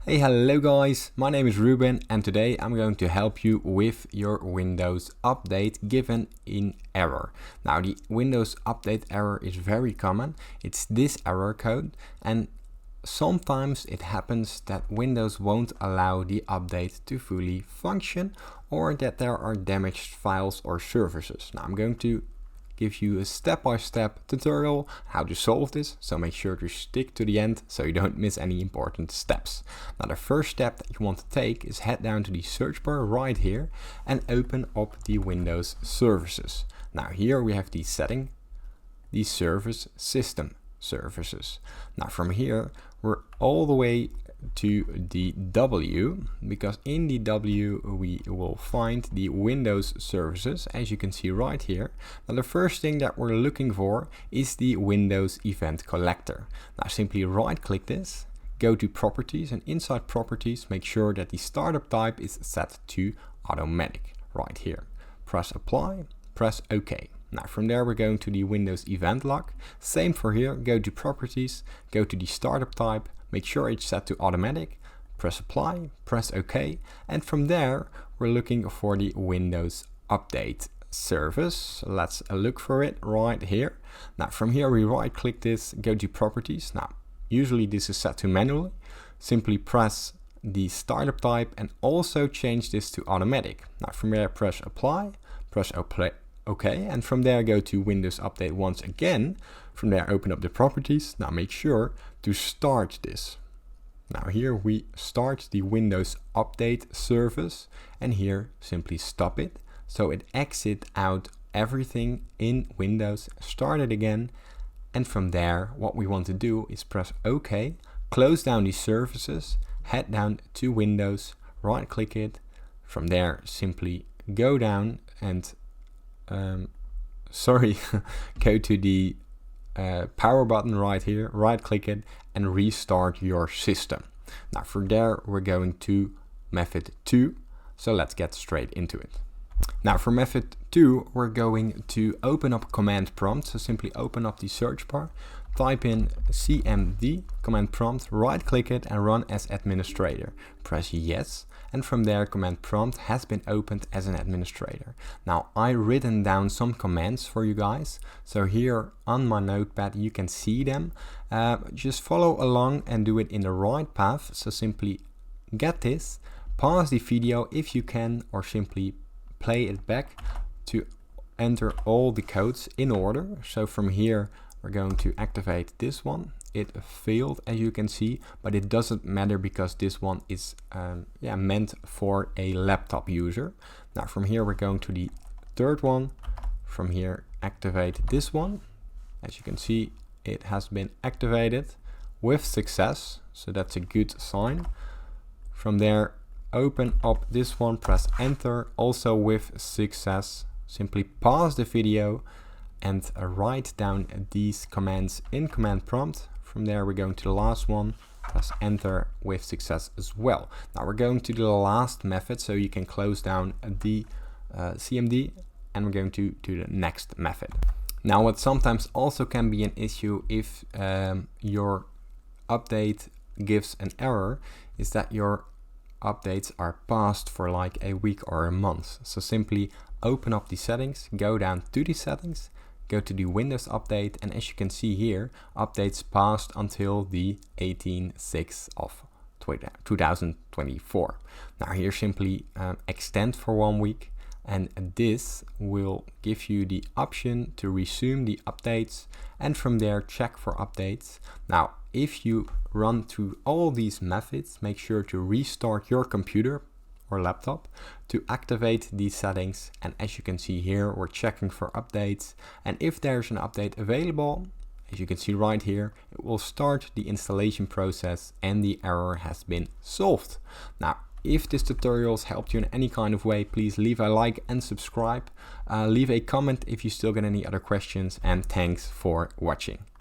Hey, hello guys, my name is Ruben and today I'm going to help you with your Windows update given in error. Now the Windows update error is very common. It's this error code and sometimes it happens that Windows won't allow the update to fully function or that there are damaged files or services. Now I'm going to give you a step-by-step tutorial how to solve this, so make sure to stick to the end so you don't miss any important steps. Now the first step that you want to take is head down to the search bar right here and open up the Windows services. Now here we have the setting, the service system services. Now from here we're all the way to the W, because in the W we will find the Windows services, as you can see right here. Now the first thing that we're looking for is the Windows event collector. Now simply right click this, go to properties, and inside properties make sure that the startup type is set to automatic right here. Press apply, press OK. Now from there we're going to the Windows event log. Same for here, go to properties, go to the startup type, make sure it's set to automatic, press apply, press OK, and from there we're looking for the Windows update service. Let's look for it right here. Now from here we right click this, go to properties. Now usually this is set to manually. Simply press the startup type and also change this to automatic. Now from there press apply, press OK, and from there go to Windows Update once again. From there open up the properties. Now make sure to start this. Now here we start the Windows Update service and here simply stop it. So it exit out everything in Windows, start it again, and from there what we want to do is press OK, close down these services, head down to Windows, right click it. From there simply go down and go to the power button right here, right click it and restart your system. Now from there we're going to method 2, so let's get straight into it. Now for method 2 we're going to open up command prompt, so simply open up the search bar, type in cmd command prompt, right click it and run as administrator. Press yes, and from there command prompt has been opened as an administrator. Now I've written down some commands for you guys, so here on my notepad you can see them. Just follow along and do it in the right path, so simply get this, pause the video if you can, or simply play it back to enter all the codes in order. So from here we're going to activate this one. It failed, as you can see, but it doesn't matter because this one is meant for a laptop user. Now from here we're going to the third one. From here activate this one. As you can see, it has been activated with success, so that's a good sign. From there open up this one, press enter, also with success. Simply pause the video and write down these commands in command prompt. From there we're going to the last one, press enter with success as well. Now we're going to the last method, so you can close down the CMD, and we're going to the next method. Now what sometimes also can be an issue if your update gives an error is that your updates are paused for like a week or a month. So simply open up the settings, go down to the settings, go to the Windows update, and as you can see here, updates passed until the 18/6 of 2024. Now here simply extend for 1 week, and this will give you the option to resume the updates and from there check for updates. Now if you run through all these methods, make sure to restart your computer or laptop to activate these settings, and as you can see here we're checking for updates, and if there's an update available, as you can see right here, it will start the installation process and the error has been solved. Now if this tutorial has helped you in any kind of way, please leave a like and subscribe. Leave a comment if you still got any other questions, and thanks for watching.